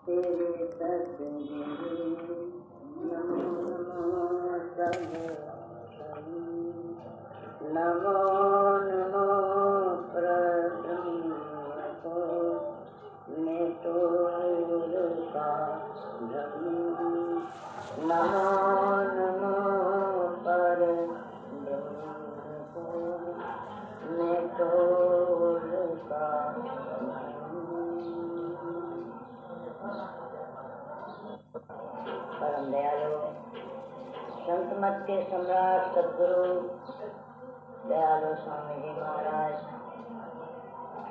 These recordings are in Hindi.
तेरे सतगुरु नमो नमो सब नमो नमो प्रब्रह्म को मैं तो गुरु का ब्रह्म नमो नमो पर ब्रह्म को मैं तो गुरु का परम दयालु संत मत के सम्राट सदगुरु दयालु स्वामी जी महाराज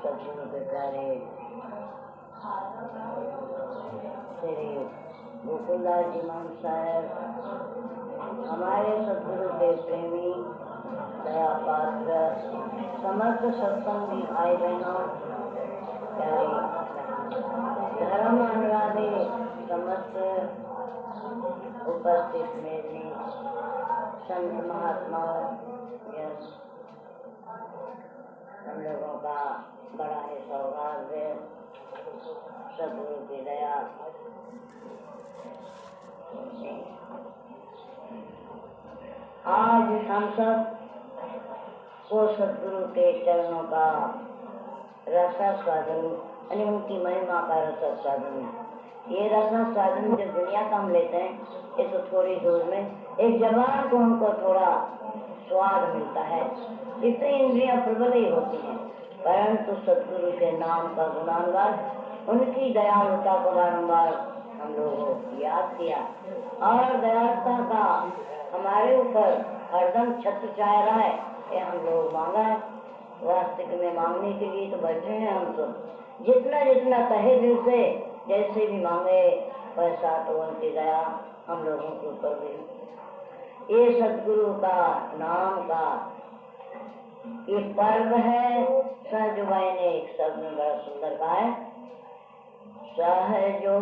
सदगुरु के प्यारे श्री गोकुलदास जी मान साहब हमारे सदगुरु के प्रेमी दया पात्र समस्त सत्संगी भाई बहनों प्यारे धर्म अनुरागी समस्त उपस्थित मेरे संत महात्मा हम लोगों का बड़ा ही सौभाग्य सदगुरु की दया आज हम सब को सदगुरु के चरणों का रसास्वादन यानी उनकी महिमा का रसास्वादन ये रसास्वादन जो दुनिया का हम लेते हैं ये तो थोड़ी दूर में एक जबान को हमको थोड़ा स्वाद मिलता है इतनी इंद्रियां प्रबल ही होती हैं परंतु सदगुरु के नाम का गुणानुवाद उनकी दयालुता को बारंबार हम लोगों को याद किया और दयालुता का हमारे ऊपर हरदम छत्र छाया रहा है ये हम लोग मांगा है वास्तविक में मांगने के लिए तो बैठे हैं हम तो जितना जितना कहे दिल से जैसे भी मांगे वैसा तो उनकी दया हम लोगों के ऊपर भी ये सदगुरु का नाम का ये पर्व है सहजबाई ने एक शब्द में बड़ा सुंदर कहा है सहजो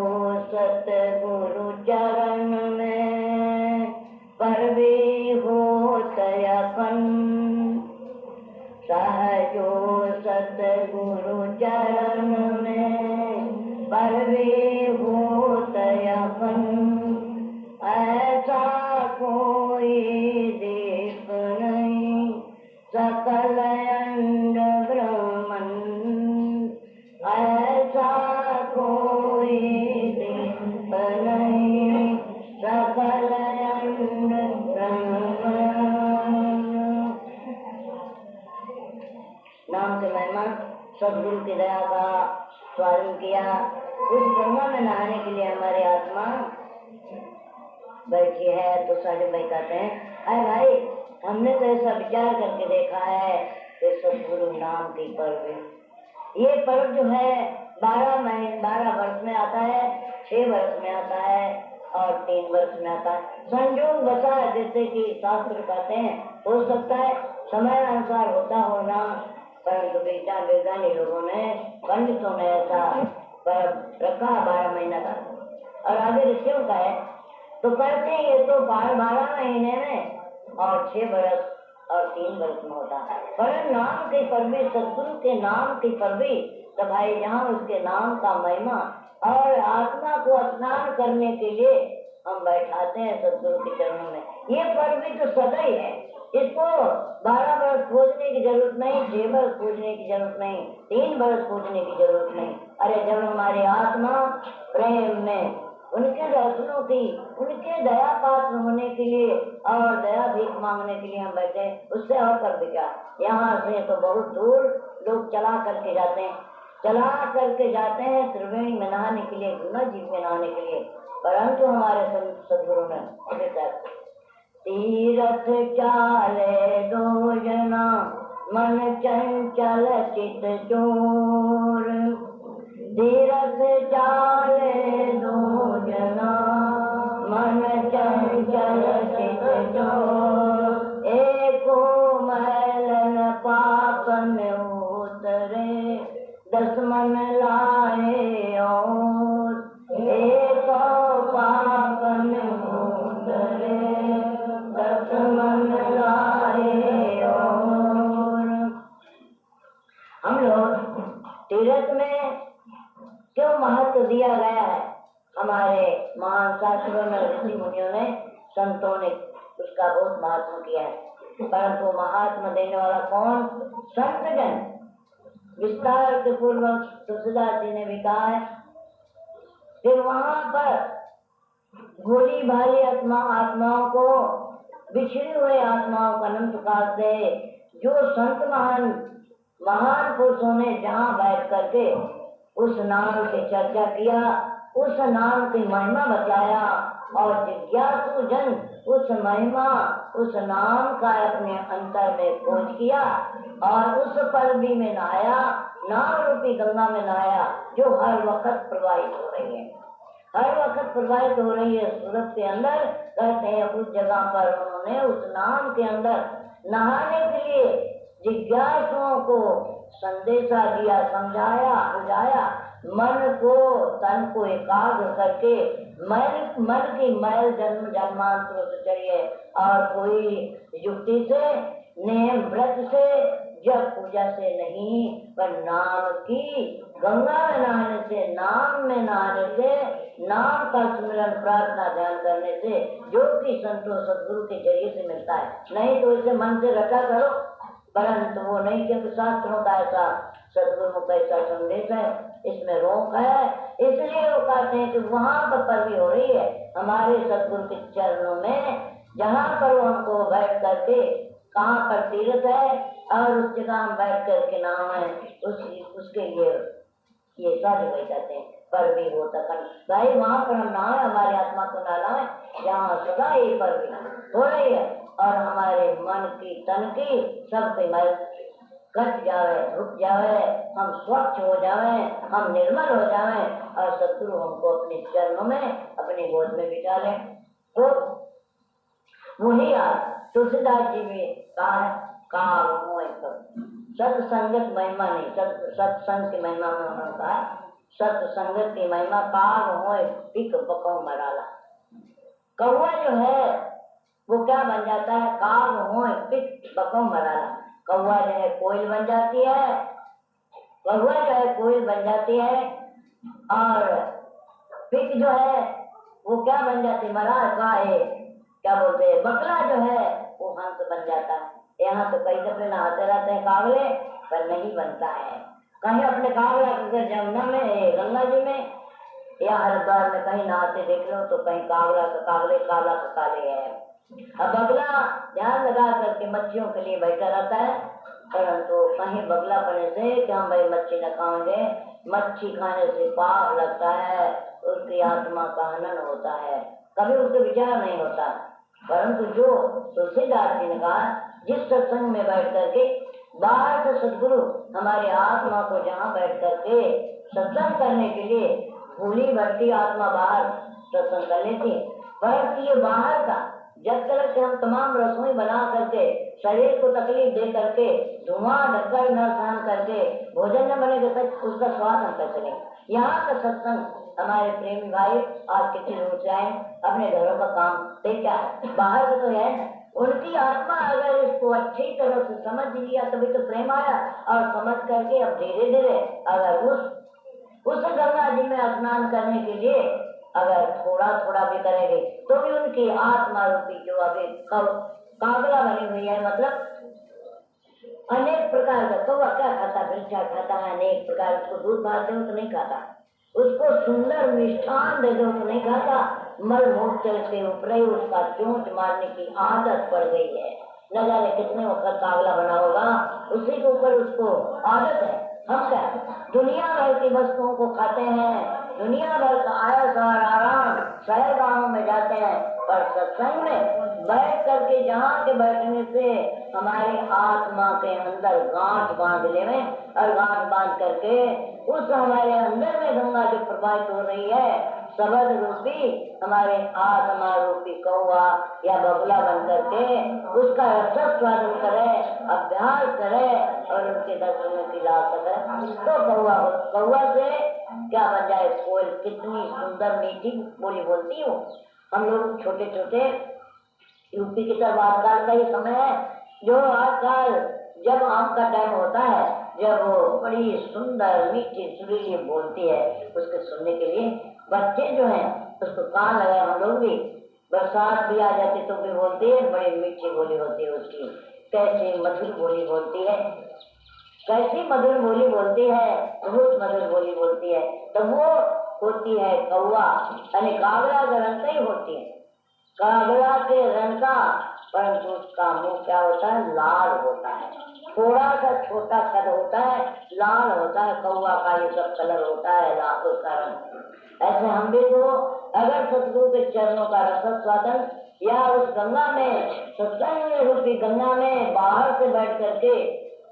सतगुरु चरण में पर्वी हो तयपन सहजो सतगुरु चरण में पर्वी हो तयपन ऐसा कोई दीप नहीं सकल अंड ब्रह्मन ऐसा कोई दीप नहीं सकल अंड ब्रह्मन नाम से महिमा सदगुरु की दया का स्वागत किया उस ब्रह्मा में नहाने के लिए हमारी आत्मा बैठी है तो साढ़े भाई कहते हैं अरे भाई हमने तो ऐसा विचार करके देखा है कि सदगुरु नाम की पर्व ये पर्व जो है 12 वर्ष में आता है 6 वर्ष में आता है और 3 वर्ष में आता है संयोग बसा है जैसे कि शास्त्र कहते हैं हो सकता है समय अनुसार होता हो ना परंतु विचार वैज्ञानिक लोगों ने पंडितों ने ऐसा रखा 12 महीना का और आगे ऋषियों का है तो कहते हैं ये तो 12 महीने में और 6 वर्ष और 3 वर्ष में होता है पर नाम की पर्वी सदगुरु के नाम की पर्वी तो भाई जहाँ उसके नाम का महिमा और आत्मा को स्नान करने के लिए हम बैठाते हैं सदगुरु के चरणों में ये पर्वी तो सदा ही है इसको 12 वर्ष खोजने की जरूरत नहीं 6 वर्ष खोजने की जरूरत नहीं 3 वर्ष खोजने की जरूरत नहीं अरे जब हमारी आत्मा प्रेम में उनके दर्शनों की उनके दया पात्र होने के लिए और दया भीख मांगने के लिए हम बैठे उससे और कर दिया यहाँ से तो बहुत दूर लोग चला करके जाते हैं त्रिवेणी में नहाने के लिए गंगा जी में नहाने के लिए परंतु हमारे सदगुरु ने अभी तक तीरथ चाले 2 जना मन चंचल चित चोर तीरथ चाले 2 जना मन चंचल चित चोर एको मैलन पापन उतरे 10 मन लाए और एक पापन उतरे 10 मन लाए और हम लोग तीर्थ में क्यों महत्व दिया गया है हमारे महान शास्त्रों में ऋषि मुनियों ने संतों ने उसका बहुत महात्मा किया है, परंतु महात्मा देने वाला कौन? संतजन। विस्तार के पूर्वक तुलसीदास जी ने भी कहा है, फिर वहां पर भोली भाली आत्माओं को, बिछड़ी हुए आत्माओं का अनंत काल से जो संत महान पुरुषों ने जहाँ बैठ करके उस नाम की चर्चा किया, उस नाम की महिमा बताया और जिज्ञासु जन उस महिमा, उस नाम का अपने अंतर में खोज किया और उस पलवी में नहाया, नाम रूपी गंगा में नहाया, जो हर वक्त प्रवाहित हो रही है, हर वक्त प्रवाहित हो रही है सूरत के अंदर। कहते हैं उस जगह पर उन्होंने उस नाम के अंदर नहाने के लिए जिज्ञासुओं को संदेशा दिया, समझाया, बुझाया, मन को, तन को एकाग्र करके मन की मैल जन्मांतरों से चढ़िए और कोई युक्ति से, नेम व्रत से, जब पूजा से नहीं, पर नाम की गंगा में नहाने से, नाम में नहाने से, नाम का स्मरण प्रार्थना ध्यान करने से, जो कि संतों सदगुरु के जरिए से मिलता है। नहीं तो इसे मन से रटा करो, परंतु वो नहीं, क्योंकि शास्त्रों का ऐसा, सदगुरु का ऐसा संदेश है, इसमें रोक है। इसलिए वो कहते हैं कि वहां पर परवी हो रही है हमारे सदगुरु के चरणों में, जहाँ पर वो हमको बैठ करके, कहाँ पर तीर्थ है और उस जगह हम बैठ करके नाम है, उसके लिए ये सारे वही कहते हैं परवी होता कर भाई। वहां पर हम नहाए, हमारी आत्मा को नहलाए, जहाँ सदा ये परवी हो रही है और हमारे मन की, तन की सब की मैल कट जावे, रुक जावे, हम स्वच्छ हो जावे, हम निर्मल हो जावे और सदगुरु हमको अपने चरणों में, अपनी गोद में बिठा ले। तो वही आज तुलसीदास जी भी कहा है, काल मोह सत्संगत महिमा नहीं, सत्संग की महिमा में उन्होंने कहा सत्संगत की महिमा, काल मोह पिक बकौ मराला। कौवा जो है वो क्या बन जाता है? काल मोह पिक बकौ मराला। कौवा जो है कोयल बन जाती है, कौवा जो है कोयल बन जाती है और पिक जो है वो क्या बन जाती है? मरा का है, क्या बोलते हैं, बकला जो है वो हंस बन जाता है। यहाँ तो कई दफे नहाते रहते हैं कावले, पर नहीं बनता है। कहीं अपने कावला जमुना में, गंगा जी में या हरिद्वार में कहीं नहाते देख लो तो कहीं कावला का कावले, काला का काले है। अब बगला ध्यान लगा करके मच्छियों के लिए बैठा रहता है, परंतु कहीं बगला पड़ने से कि हम भाई मच्छी न खाएंगे, मच्छी खाने से पाप लगता है, उसकी आत्मा का हनन होता है, कभी उसके विचार नहीं होता। परंतु जो तुलसीदास जी ने कहा, जिस सत्संग में बैठ करके बाहर से सदगुरु हमारी आत्मा को जहाँ बैठ करके सत्संग करने के लिए भूली भटकी आत्मा बाहर सत्संग कर लेती, परंतु ये बाहर का जब तक हम तमाम रसोई बना करके, शरीर को तकलीफ दे करके, धुआं ढक्कन न सहन करके भोजन न बनेगा तक उसका स्वाद हम कैसे लें। यहाँ का सत्संग हमारे प्रेमी भाई आज कितनी दूर से आए, अपने घरों का काम से क्या है, बाहर का तो है ना। उनकी आत्मा अगर इसको अच्छी तरह से समझ लिया तभी तो प्रेम आया, और समझ करके अब धीरे धीरे अगर उस गंगा जी में स्नान करने के लिए अगर थोड़ा थोड़ा भी करेंगे तो भी उनकी आत्मा रूपी जो अभी कागला बनी हुई है, मतलब अनेक प्रकार का, कौवा क्या खाता, भिक्षा खाता है अनेक प्रकार, उसको दूध भात दो तो नहीं खाता, उसको सुंदर मिष्ठान दे दो तो नहीं खाता, मल मूत्र से ऊपर ही उसका चोंच मारने की आदत पड़ गई है। न जाने कितने वक्त कागला बना होगा, उसी के ऊपर उसको आदत है। हम क्या दुनिया भर की वस्तुओं को खाते हैं, दुनिया भर का आयस और आराम शहर गांवों में जाते हैं, पर सत्संग में बैठ करके जहाँ के बैठने से हमारी आत्मा के अंदर गांठ बांध लेवे, और गांठ बांध करके उस हमारे अंदर में गंगा जो प्रवाहित हो रही है, शब्द रूपी हमारे आत्मा रूपी कौवा या बगुला बन करके उसका रस स्वादन करे, अभ्यास करे और उनके दर्शनों की लाभ करे, तो कौवा से क्या बन जाए? कोयल कितनी सुंदर मीठी बोली बोलती हो। हम लोग छोटे छोटे यूपी की तरफ आजकल का ये समय है, जो आजकल जब आम का टाइम होता है, जब वो बड़ी सुंदर मीठी सुरीली बोलती है, उसके सुनने के लिए बच्चे जो हैं उसको कान लगाए, हम लोग भी बरसात भी आ जाती तो भी बोलती है, बड़ी मीठी बोली होती है उसकी, कैसी मधुर बोली बोलती है, कैसी मधुर बोली बोलती है, बहुत मधुर बोली बोलती है। तो वो होती है कौवा, यानी कागड़ा का रंग ही होती है, कागड़ा के रंग का, परंतु उसका मुंह क्या होता है, लाल होता है, थोड़ा सा छोटा कद होता है, लाल होता है, कौवा का ये सब कलर होता है, लाल उसका रंग। ऐसे हम भी तो अगर सतगुरु के चरणों का रस स्वादन या उस गंगा में, सत्संग रूपी गंगा में बाहर से बैठ करके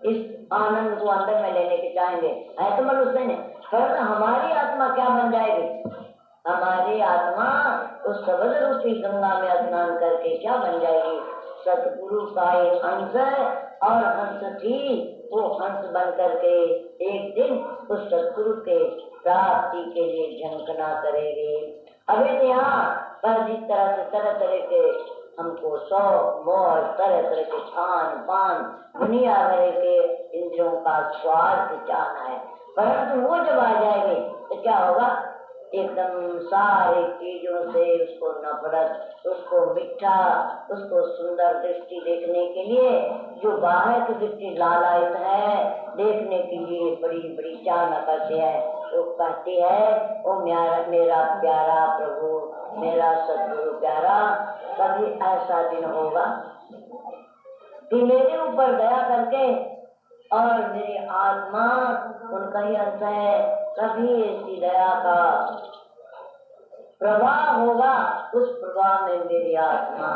इस आनंद को अंदर में लेने के चाहेंगे, है तो मनुष्य ने, पर हमारी आत्मा क्या बन जाएगी, हमारी आत्मा उस शब्द रूपी गंगा में स्नान करके क्या बन जाएगी, सतगुरु का एक हंस और हंस थी, वो हंस बन करके एक दिन उस सतगुरु के प्राप्ति के लिए झंकना करेगी। अभी तो यहाँ पर जिस तरह से तरह तरह के हमको शौक मोह, तरह तरह के खान पान, दुनिया भर के इंद्रियों का स्वाद चाहना है, परंतु वो जब आ जाएंगे तो क्या होगा, एकदम सारी चीजों से उसको नफरत, उसको मीठा, उसको सुंदर दृष्टि देखने के लिए, जो बाहर की दृष्टि लालायित है देखने के लिए बड़ी बड़ी चाहना करती है, तो कहती है ओ मेरा प्यारा प्रभु, मेरा सतगुरु प्यारा, कभी ऐसा दिन होगा कि मेरे ऊपर दया करके, और मेरी आत्मा उनका ही अंश है, कभी ऐसी दया का प्रवाह होगा, उस प्रवाह में मेरी आत्मा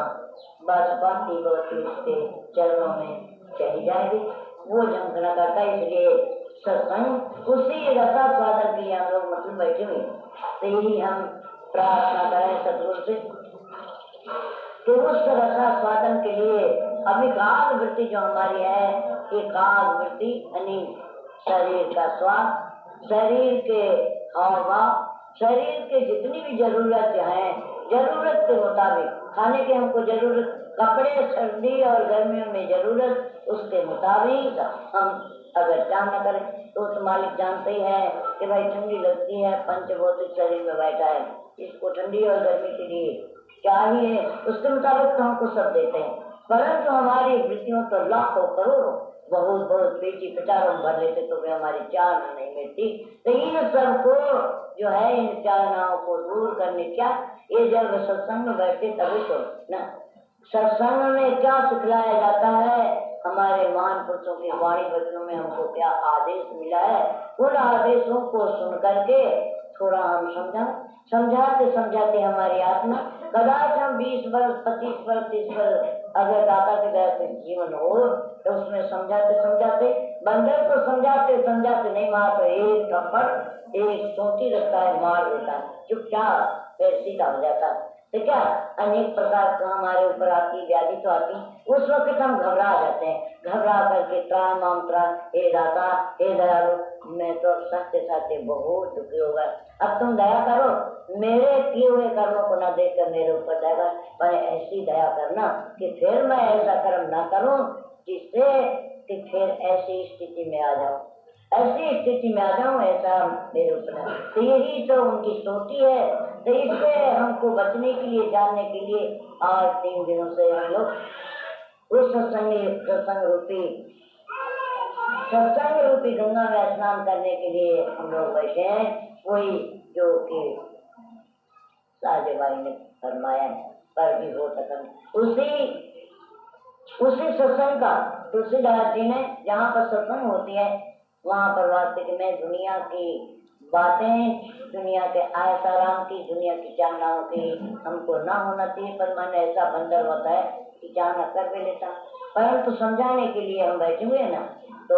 बस बढ़ती बढ़ती उसके चरणों में चली जाएगी, वो झंकना करता है। इसलिए सत्संग उसी रसा स्वादन के लिए हम लोग मतलब बैठे हुए, तो यही हम प्रार्थना करें सतगुरु से कि उस रसा स्वादन के लिए अभिकाल वृत्ति जो हमारी है, एकाग वृत्ति यानी शरीर का स्वाद, शरीर के हाव, शरीर के जितनी भी जरूरत है, जरूरत के मुताबिक खाने की हमको जरूरत, कपड़े सर्दी और गर्मियों में जरूरत, उसके मुताबिक हम अगर काम न करें तो मालिक जानते ही है कि भाई ठंडी लगती है, पंचभौतिक शरीर में बैठा है, इसको ठंडी और गर्मी के लिए चाहिए, उसके मुताबिक तो हमको सब देते हैं, परंतु हमारी वृत्तियों तो लाखों करोड़ों बहुत बहुत पेटी पचारों भर लेते तो भी हमारी चाहना नहीं मिलती। तो इन सबको जो है, इन चाहनाओं को दूर करने क्या, ये जब सत्संग में बैठते तभी तो ना, सत्संग में क्या सिखलाया जाता है, हमारे महान पुरुषों की वाणी वचनों में हमको क्या आदेश मिला है, उन आदेशों को सुन करके थोड़ा हम समझाते समझाते हमारी आत्मा, कदाच हम 20 वर्ष 25 वर्ष 30 वर्ष अगर दाता के दया से जीवन हो तो उसमें समझाते समझाते, बंदर को समझाते समझाते नहीं मार तो एक थप्पड़ एक सोटी रखता है, मार देता है, चुपचाप फिर सीधा हो जाता है। तो क्या अनेक प्रकार का हमारे ऊपर आती व्याधि तो आती, उस वक्त हम घबरा जाते हैं, घबरा करके त्राण माम त्राण, हे दाता हे दयालु, मैं तो सत्य सत्य बहुत दुखी होगा, अब तुम दया करो, मेरे किए हुए कर्मों को न देखकर मेरे ऊपर दया, पर ऐसी दया करना कि फिर मैं ऐसा कर्म न करूं जिससे कि फिर ऐसी स्थिति में आ जाऊं, ऐसी स्थिति में आ जाऊं, ऐसा मेरे ऊपर। तो यही तो उनकी सोची है। तो इससे हमको बचने के लिए, जानने के लिए आज 3 दिनों से हम लोग उस सत्संग रूपी गंगा में स्नान करने के लिए हम लोग बैठे हैं। वही जो कि साजेबाई ने फरमाया है, पर भी हो सकन उसी सत्संग का तुलसीदास जी ने, जहाँ पर सत्संग होती है वहाँ पर वास्तविक में दुनिया की बातें, दुनिया के आयसाराम की, दुनिया की चाहनाओं की हमको ना होना चाहिए, पर मन ऐसा बंदर होता है कि चाहना कर भी लेता, परंतु समझाने के लिए हम बैठे हुए ना, तो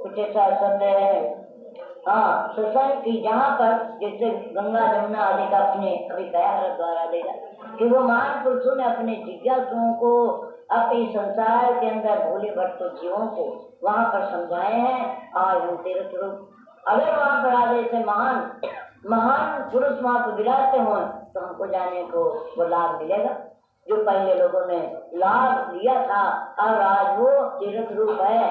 कुछ ऐसा शब्द है, हाँ सत्संग की, जहाँ पर जैसे गंगा जमुना आदि का अपने अभी दयारथ द्वारा देगा कि वो महान पुरुषों ने अपने जिज्ञासुओं को, अपने संसार के अंदर भोले भटको जीवों को वहाँ पर समझाए हैं। आज हम तीर्थ रूप अगर वहाँ पर आगे से महान पुरुष वहाँ पर विराजते हों तो हमको जाने को वो लाभ मिलेगा, जो पहले लोगों ने लाभ लिया था, और आज वो तीर्थ रूप है,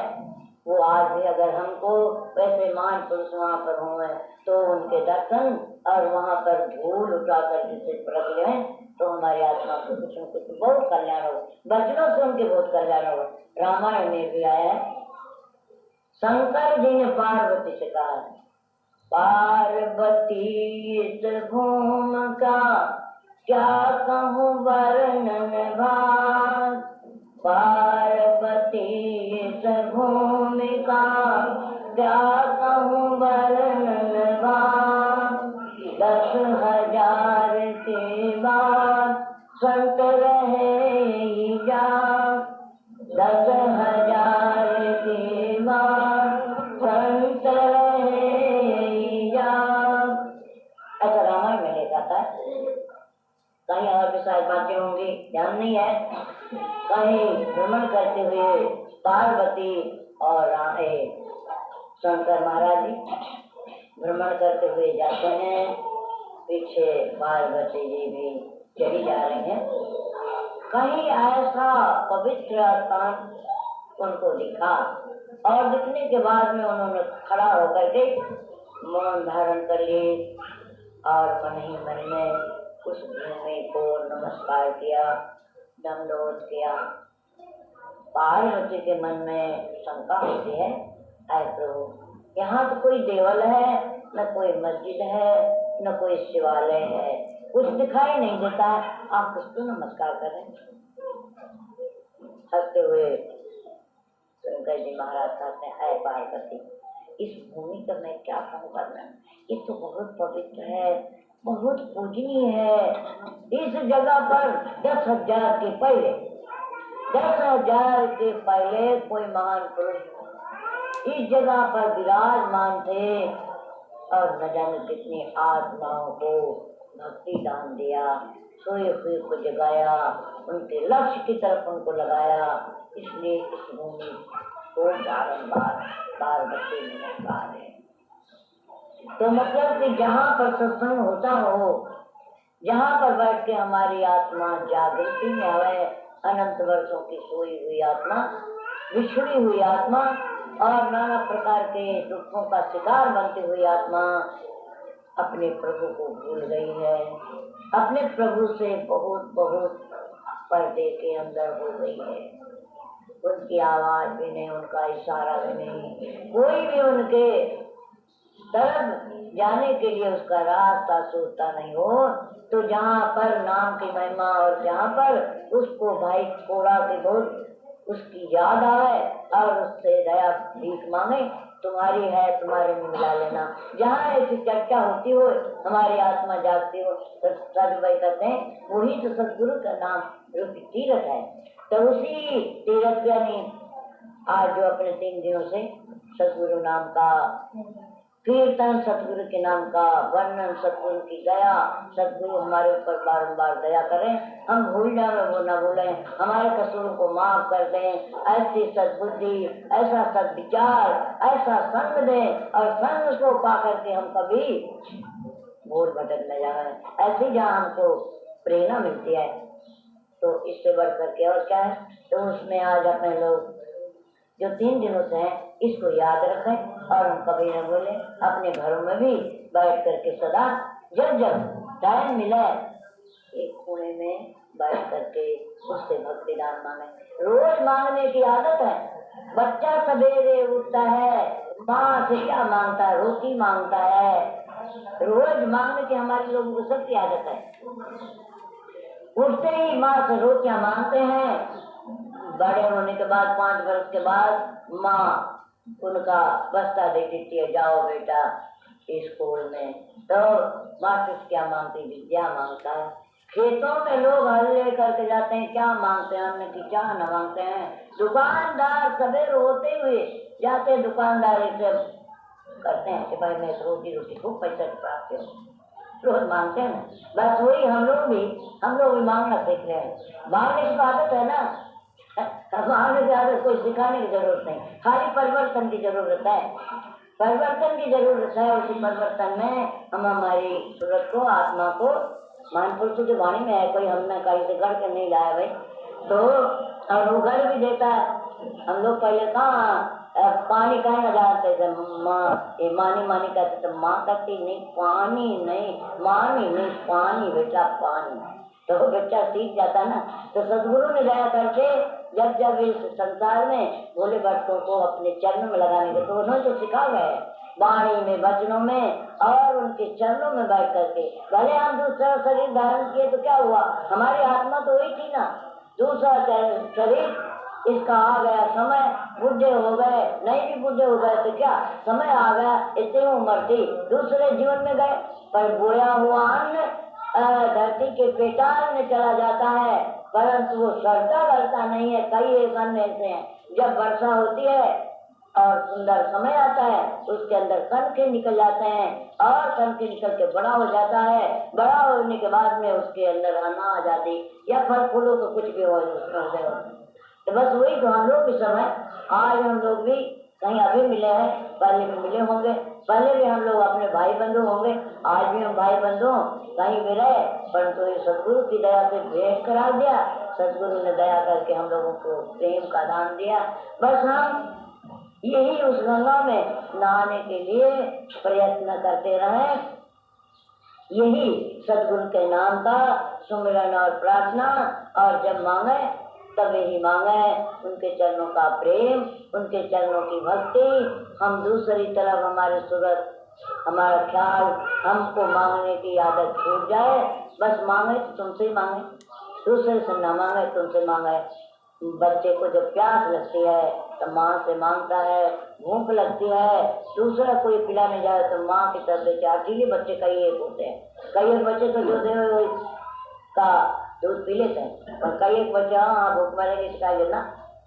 वो आज भी अगर हमको वैसे मान पुरुष वहाँ पर हुए तो उनके दर्शन और वहाँ पर धूल उठा कर जिसे परख लें तो हमारी आत्मा को कुछ न कुछ बहुत कल्याण हो, वचनों से उनके बहुत कल्याण हो। रामायण में भी आया है, शंकर जी ने पार्वती से कहा, पार्वती इस भूम का क्या कहूँ वर्णन भाग, पार्वती इस भूमि का क्या कहूँ वर्णन भाग, 10,000 के बाद संत रहे जा, 10,000 के बाद संत रहे जा। ऐसा रामायण में लिखा था। कहीं और भी शायद बातें होंगी, ध्यान नहीं है। कहीं भ्रमण करते हुए पार्वती और शंकर महाराज जी भ्रमण करते हुए जाते हैं, पीछे पार्वती जी भी चली जा रही हैं। कहीं ऐसा पवित्र स्थान उनको दिखा और दिखने के बाद में उन्होंने खड़ा होकर के मौन धारण कर लिए और मन ही मन में उस भूमि को नमस्कार किया, दंडोत किया। पार्वती के मन में शंका होती है, आए प्रभु यहाँ तो कोई देवल है, न कोई मस्जिद है, न कोई शिवालय है, कुछ दिखाई नहीं देता है, आप किसको नमस्कार कर रहे हैं? हंसते हुए शंकर जी महाराज कहते हैं, आए पार्वती इस भूमि का मैं क्या कहूँ करना, ये तो बहुत पवित्र है, बहुत पूजनीय है। इस जगह पर 10,000 के पहले 10,000 के पहले कोई महान पुरुष इस जगह पर विराजमान थे और न जाने कितनी आत्माओं को भक्ति दान दिया, सोए हुए को जगाया, उनके लक्ष्य की तरफ उनको लगाया। इसलिए इस भूमि को बारंबार पार्वती नमस्कार है। तो मतलब कि जहाँ पर सत्संग होता हो, जहाँ पर बैठ के हमारी आत्मा जागृति में आवे, अनंत वर्षों की सोई हुई आत्मा, बिछड़ी हुई आत्मा और नाना प्रकार के दुखों का शिकार बनती हुई आत्मा अपने प्रभु को भूल गई है, अपने प्रभु से बहुत बहुत पर्दे के अंदर हो गई है। उनकी आवाज भी नहीं, उनका इशारा भी नहीं, कोई भी उनके तरफ जाने के लिए उसका रास्ता सोचता नहीं हो। तो जहाँ पर नाम की महिमा और जहाँ पर उसको भाई थोड़ा के बहुत उसकी याद आए और उससे दया भीख मांगे, तुम्हारी है तुम्हारे में मिला लेना। जहाँ ऐसी चर्चा होती हो, हमारी आत्मा जागती हो, तो सदभाई कहते हैं वही तो सदगुरु का नाम रूपी तीर्थ है। तो उसी तीर्थ यानी आज जो अपने 3 दिनों से सदगुरु नाम का कीर्तन, सतगुरु के नाम का वर्णन, सतगुरु की दया, सतगुरु हमारे ऊपर बारंबार दया करें, हम भूल जाए वो न भूलें, हमारे कसूरों को माफ कर दें, ऐसी सद्बुद्धि, ऐसा सद्विचार, ऐसा संग दें और संग को पा करके हम कभी भूल भटक न जाए। ऐसी जहाँ हमको प्रेरणा मिलती है तो इससे बढ़ करके और क्या है। तो उसमें आज अपने लोग जो 3 दिनों से हैं इसको याद रखें और हम कभी न भूलें। अपने घरों में भी बैठ करके सदा जब जब टाइम मिले एक कोने में बैठ करके उससे भक्ति दान मांगे। रोज मांगने की आदत है। बच्चा सवेरे उठता है, माँ से क्या मांगता है? रोटी मांगता है। रोज मांगने की हमारे लोगों को सबकी आदत है। उठते ही माँ से रोटियां मांगते हैं। बड़े होने के बाद 5 वर्ष के बाद माँ उनका बस्ता दे देती है, जाओ बेटा स्कूल में। तो मास्टर क्या मांगती? विद्या मांगता है। खेतों में लोग हल ले करके जाते हैं, क्या मांगते हैं? अन्न की चाह न मांगते हैं। दुकानदार सवेरे होते हुए जाते दुकानदारी से करते हैं कि भाई मैं रोटी खूब पैसा प्राप्त हूँ, रोज मांगते हैं ना। बस वही हम लोग भी मांगना सीख रहे हैं। मांगने की आदत है ना, मांगने की आदत कोई सिखाने की जरूरत नहीं, खाली परिवर्तन की जरूरत है। परिवर्तन की जरूरत है। उसी परिवर्तन में हम हमारी सूरत को, आत्मा को, मान पुरुषों की वाणी में है, कोई हमने कहीं से गढ़ कर नहीं लाया भाई। तो और वो गढ़ भी देता है। हम लोग पहले कहाँ पानी कहना जानते थे माँ, ये मानी मानी कहते थे, माँ कहती नहीं पानी नहीं, मानी नहीं पानी, बेटा पानी। तो बच्चा सीख जाता ना। तो सदगुरु ने दया करके जब जब इस संसार में भोले भक्तों को अपने चरणों में लगाने के, तो उन्होंने तो सिखा गए वाणी में, वचनों में, और उनके चरणों में बैठ करके। भले हम दूसरा शरीर धारण किए तो क्या हुआ, हमारी आत्मा तो वही थी ना। दूसरा शरीर, इसका आ गया समय, बुढ़े हो गए, नहीं भी बुढ़े हो गए तो क्या, समय आ गया, इतनी उम्र थी, दूसरे जीवन में गए। पर बोया हुआ अन्न धरती के पेटाल में चला जाता है, परंतु वो सड़ता गलता नहीं है। कई एक अन्न ऐसे हैं, जब वर्षा होती है और सुंदर समय आता है, उसके अंदर कणके निकल जाते हैं, और कणके निकल के बड़ा हो जाता है। बड़ा होने के बाद में उसके अंदर अनाज आदि या फल फूलों को कुछ भी हो, तो बस वही तो हम लोग भी समय। आज हम लोग भी कहीं अभी मिले हैं, पहले भी मिले होंगे, पहले भी हम लोग अपने भाई बंधु होंगे, आज भी हम भाई बंधु कहीं भी रहे, परंतु ये सदगुरु की दया से भेंट करा दिया। सदगुरु ने दया करके हम लोगों को प्रेम का दान दिया। बस हम यही उस गंगा में नहाने के लिए प्रयत्न करते रहे। यही सदगुरु के नाम का सुमिरन और प्रार्थना, और जब मांगे तब यही मांगे उनके चरणों का प्रेम, उनके चरणों की भक्ति। हम दूसरी तरफ हमारे सूरत, हमारा ख्याल, हमको मांगने की आदत छूट जाए। बस मांगे तो तुमसे ही मांगे, दूसरे से न मांगे, तुमसे मांगे। बच्चे को जब प्यास लगती है तो माँ से मांगता है, भूख लगती है, दूसरा कोई पिलाने जाए तो माँ की तरफ से। अकेले बच्चे कई एक होते हैं, कई एक बच्चे तो जो दे का दूध पी लेते हैं, और कई एक बच्चे हाँ भूख मरेंगे सिखा लेना,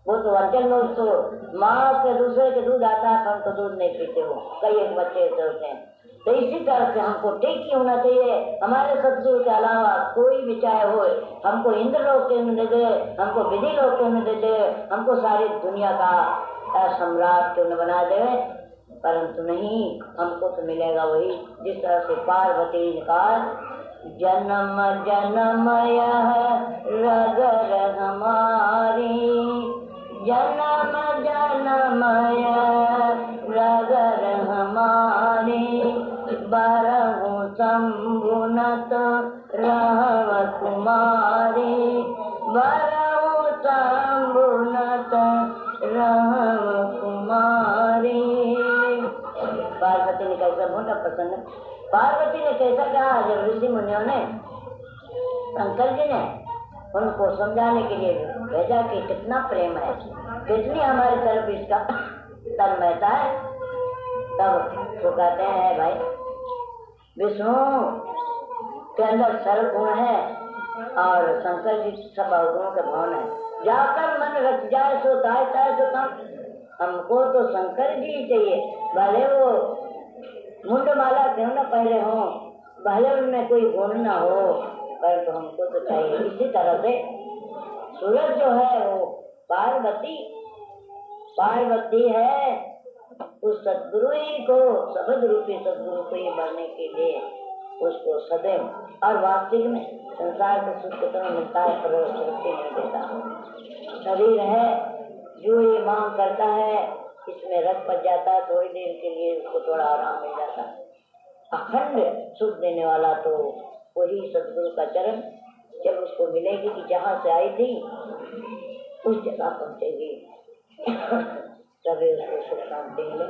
वो तो अंचल में उसको माँ के दूसरे के दूध आता है, हम तो दूध नहीं पीते हो। कई एक बच्चे ऐसे होते हैं। तो इसी तरह से हमको ठीक ही होना चाहिए। हमारे सदगुरु के अलावा कोई भी चाहे हो, हमको इंद्र लोक दे दे, हमको विधि लोक दे दे, हमको सारी दुनिया का सम्राट क्यों न बना दे, परंतु नहीं, हमको तो मिलेगा वही जिस तरह से पार्वती का जन्म जन्म यह रगर हमारी, जन्म जन्म यह रगर हमारी, बरहु शंभुनत रहव कुमारी, बरहु शंभुनत रहव कुमारी। पार्वती ने कैसा मोटा प्रसन्न, पार्वती ने कैसा कहा जब ऋषि मुनियों ने, शंकर जी ने उनको समझाने के लिए भेजा कि कितना प्रेम है, कितनी हमारी तरफ इसका तन्मयता है। तब वो कहते हैं भाई विष्णु के अंदर सर्व गुण है और शंकर जी सब अवगुणों के भवन है, जाकर मन रच जाए सो ताय ताय सो कम। हमको तो शंकर जी ही चाहिए, भले वो मुंडमाला क्यों न पहले हो, भले उनमें कोई गुण न हो, पर तो हमको तो चाहिए। इसी तरह से सूरज जो है वो पार्वती है, उस सदगुरु ही को, शब्द रूपी सदगुरु को ही बढ़ने के लिए उसको सदैव, और वास्तविक में संसार के सुख कितना मिलता है पर तृप्ति नहीं देता। शरीर है जो ये मांग करता है, इसमें रस पच जाता है, थोड़ी देर के लिए उसको थोड़ा आराम मिल जाता है। अखंड सुख देने वाला तो वही सदगुरु का चरण, जब उसको मिलेगी कि जहाँ से आई थी उस जगह पहुँचेगी, तभी उसको सुख शांति मिले।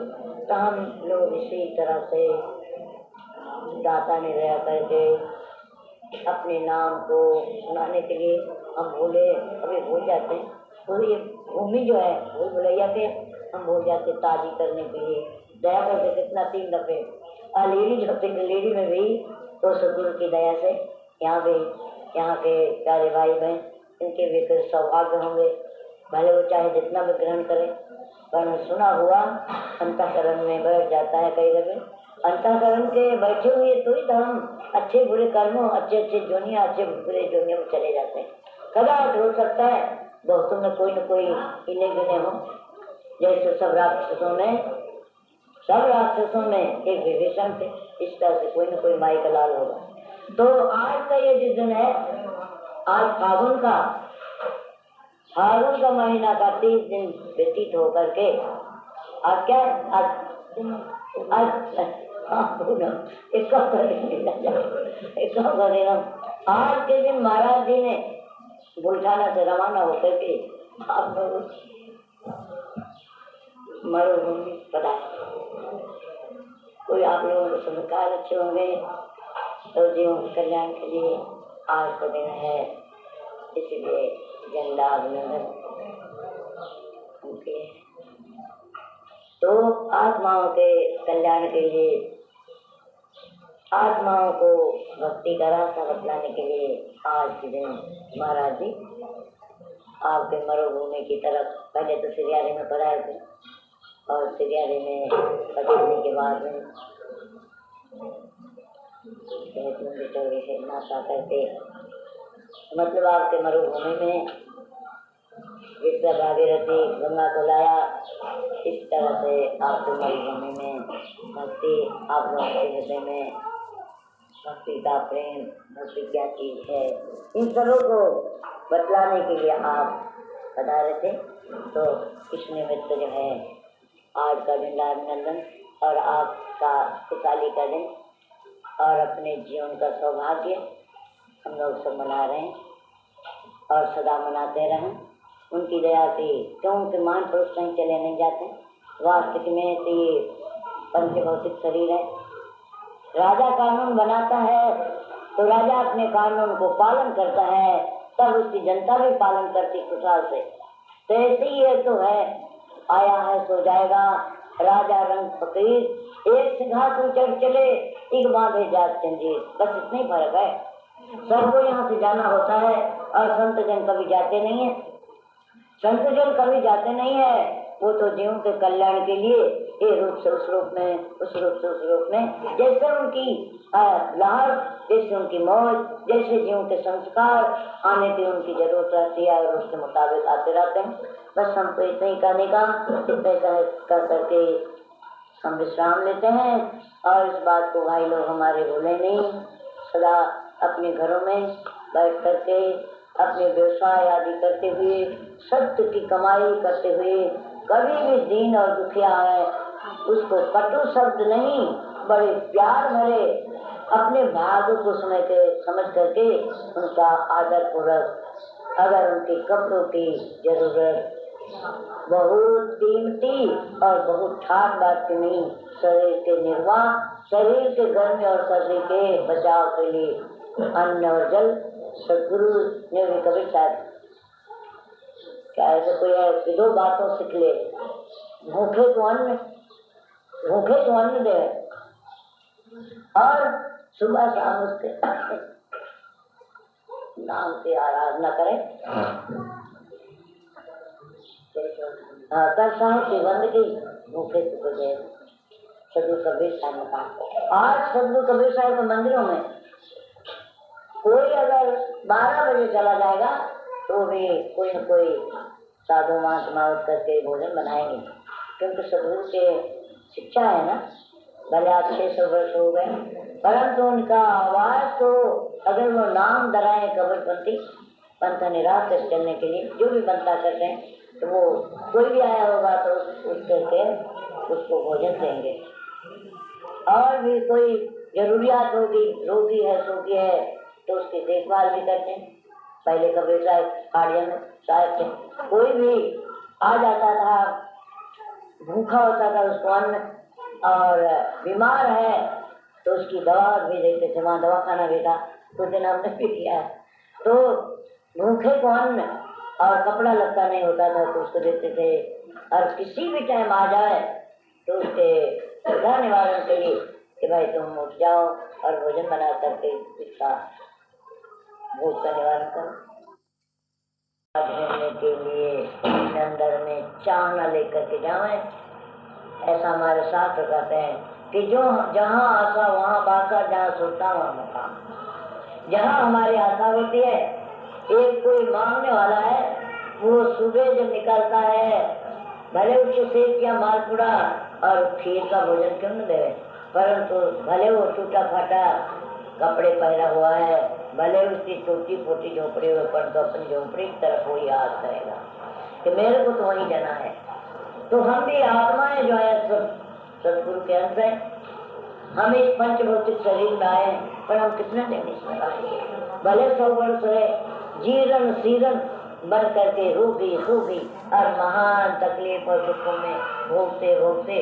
तो हम लोग इसी तरह से दाता ने रहा करके अपने नाम को सुनाने के लिए हम भूले, कभी भूल जाते हैं। पूरी भूमि जो है भूल भुलैया के हम भूल जाते ताजी करने के लिए। दया करके कितना 3 दफे लेडी जो लेडी में भी तो सदगुरु की दया से यहाँ भी, यहाँ के प्यारे भाई बहन, इनके भी फिर सौभाग्य होंगे, भले वो चाहे जितना भी ग्रहण करें, पर सुना हुआ अंतःकरण में बैठ जाता है। कई दफे अंतःकरण के बैठे हुए तो ही तो हम अच्छे बुरे कर्मों, अच्छे अच्छे जोनियाँ, अच्छे बुरे जोनियों में चले जाते हैं। कदाच हो सकता है बहुतों में कोई न कोई इन्हें गिने हो, जैसे सब राक्षसों में एक विभीषण थे, इस तरह से कोई न कोई माई का लाल होगा। तो आज का ये जिस दिन है, आज फागुन का महीना का 30 दिन व्यतीत होकर के आज क्या आज आज के दिन महाराज जी ने बुलढाना से रवाना होकर के आप लोग मरुभूमि पधारे। कोई आप लोगों को संस्कार अच्छे होंगे तो जीवन कल्याण के लिए आज का दिन है, इसलिए झंडा अभिनंदन उनके। तो आत्माओं के कल्याण के लिए, आत्माओं को भक्ति का रास्ता बतलाने के लिए आज के दिन महाराज जी आपके मरुभूमि की तरफ पहले तो सिरियारे में पधारे थे और सिरियारे में पधारने के बाद में से नाता करके मतलब आपके मरुभूमि में जिस तरह भागीरथी गंगा को लाया, इस तरह से आपके मरुभूमि में भक्ति आप लोगों के हृदय में भक्ति का प्रेम, भक्ति क्या चीज है, इन सबों को बतलाने के लिए आप पधारे थे। तो इस निमित्त जो है आज का झंडा अभिनंदन और आपका खुशहाली का दिन और अपने जीवन का सौभाग्य हम लोग सब मना रहे हैं और सदा मनाते रहें उनकी दया से। क्योंकि मान पुरुष कहीं चले नहीं जाते, वास्तविक में तो ये पंचभौतिक शरीर है। राजा कानून बनाता है तो राजा अपने कानून को पालन करता है, तब उसकी जनता भी पालन करती खुशहाल से। तो ऐसे ही ये तो है, आया है सो जाएगा, राजा रंग फकीर एक सिंहासन चढ़ चले एक बांधे जात जंजीर, बस इतना ही फर्क है। सबको यहाँ से जाना होता है और संत जन कभी जाते नहीं है, संत जन कभी जाते नहीं है। वो तो जीव के कल्याण के लिए ये रूप से उस रूप में, उस रूप से उस रूप में, जैसे उनकी लहर, जैसे उनकी मौज, जैसे जीव के संस्कार आने की उनकी जरूरत रहती है और उसके मुताबिक आते रहते हैं। बस हमको इतना ही करने का, इतना कर करके हम विश्राम लेते हैं और इस बात को भाई लोग हमारे भूले नहीं, सदा अपने घरों में बैठ करके अपने व्यवसाय आदि करते हुए, सत्य की कमाई करते हुए, कभी भी दीन और दुखिया है उसको कटु शब्द नहीं, बड़े प्यार भरे अपने भाग्य को समझ करके उनका आदर पूर्वक, अगर उनके कपड़ों की जरूरत बहुत कीमती और बहुत ठाट बात की नहीं, शरीर के निर्वाह, शरीर के गर्मी और सर्दी के बचाव के लिए अन्न और जल सदगुरु ने भी कभी शायद क्या ऐसे कोई है, दो बातों सीख ले, भूखे को अन्न दे और सुबह शाम उसके नाम की आराधना करें। कर की बंदगी भूखे को दे। सदगुरु कबीर साहब ने कहा, आज सदगुरु कबीर साहब के मंदिरों में कोई अगर 12 बजे चला जाएगा तो भी कोई न कोई साधु महात्मा उठ करके भोजन बनाएंगे, क्योंकि सदगुरु के शिक्षा है ना। भले आज 600 वर्ष हो गए, परंतु उनका आवाज तो अगर वो नाम डराए कबरपंथी पंथ निराश से चलने के लिए जो भी बनता करते हैं, तो वो कोई भी आया होगा तो उठ करके उसको भोजन देंगे। और भी कोई जरूरियात होगी, रोगी है, सोगी है, तो उसकी देखभाल भी करते हैं। पहले कबीर साहब खाड़िया में साहब थे, कोई भी आ जाता था भूखा होता था उसको अन्न, और बीमार है तो उसकी दवा भी देते थे, वहाँ दवाखाना भी था, कुछ दिन हमने भी किया है। तो भूखे को अन्न और कपड़ा लगता नहीं होता था तो उसको देते थे, और किसी भी टाइम आ जाए तो उसके सुविधा निवारण के लिए कि भाई तुम उठ जाओ और भोजन बना करके इसका भूख का निवारण करो। घूमने के लिए अंदर में चाह न लेकर के जाए, ऐसा हमारे शास्त्र कहते हैं कि जो जहाँ आशा वहाँ बासा, जहाँ सोचता वहाँ मकान। जहाँ हमारी आशा होती है, एक कोई मांगने वाला है, वो सुबह जब निकलता है भले उसको सेब या मालपुड़ा और खीर का भोजन क्यों न दे, परंतु भले वो टूटा फाटा कपड़े पहना हुआ है, भले उसकी टूटी फूटी झोपड़ी में, पर तो अपनी झोपड़ी की तरफ वो याद करेगा कि मेरे को तो वहीं जाना है। तो हम भी आत्माएं जो है सदगुरु के अंश है। हम इस पंचभौतिक शरीर में आए, पर हम कितने दिन इसमें आए? भले 100 वर्ष रहे, जीवन सीरन बन करके रोगी सूगी और महान तकलीफ और दुखों में भोगते भोगते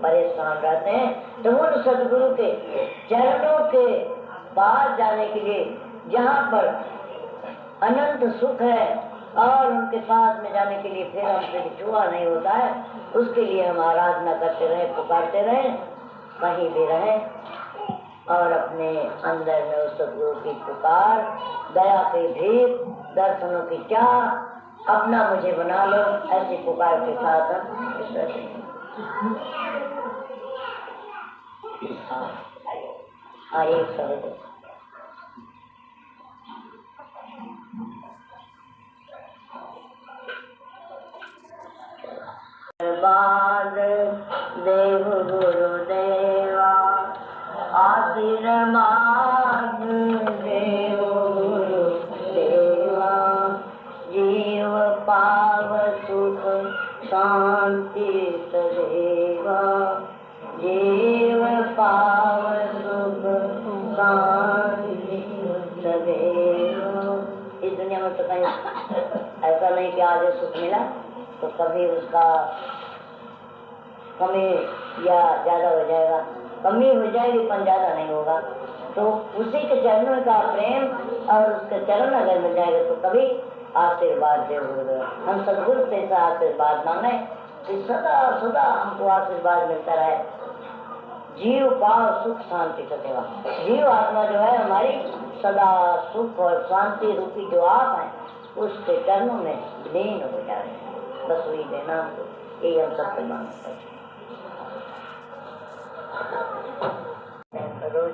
परेशान रहते हैं। तो उन सदगुरु के चरणों के पास जाने के लिए, जहाँ पर अनंत सुख है और उनके पास में जाने के लिए फिर हमसे छुआ नहीं होता है, उसके लिए हम आराधना करते रहे, पुकारते रहे, कहीं भी रहे और अपने अंदर में उस सदगुरु की पुकार, दया की भीख, दर्शनों की चाह, अपना मुझे बना लो, ऐसी पुकार के साथ हम ईश्वर से एक शब्द बाद देव गुरुदेवा आशीर्वाद देव गुरुदेवा, जीव पाव सुख शांति सदेवा, जीव पाव सुख शांति सदेवा। इस दुनिया में तो कहीं ऐसा नहीं कि आज सुख मिला तो कभी उसका कमी या ज्यादा हो जाएगा, कमी हो जाएगी पर ज्यादा नहीं होगा। तो उसी के चरणों का प्रेम और उसके चरण अगर मिल जाएगा तो कभी आशीर्वाद दे। हम सदगुरु से ऐसा आशीर्वाद मांगे कि सदा सदा हमको आशीर्वाद मिलता रहे। जीव पाव सुख शांति सदेवा, जीव आत्मा जो है हमारी सदा सुख और शांति रूपी जो आप है उसके चरणों में लीन हो जाए। बस वही देना हमको, यही हम सबसे मांगते हैं। रोज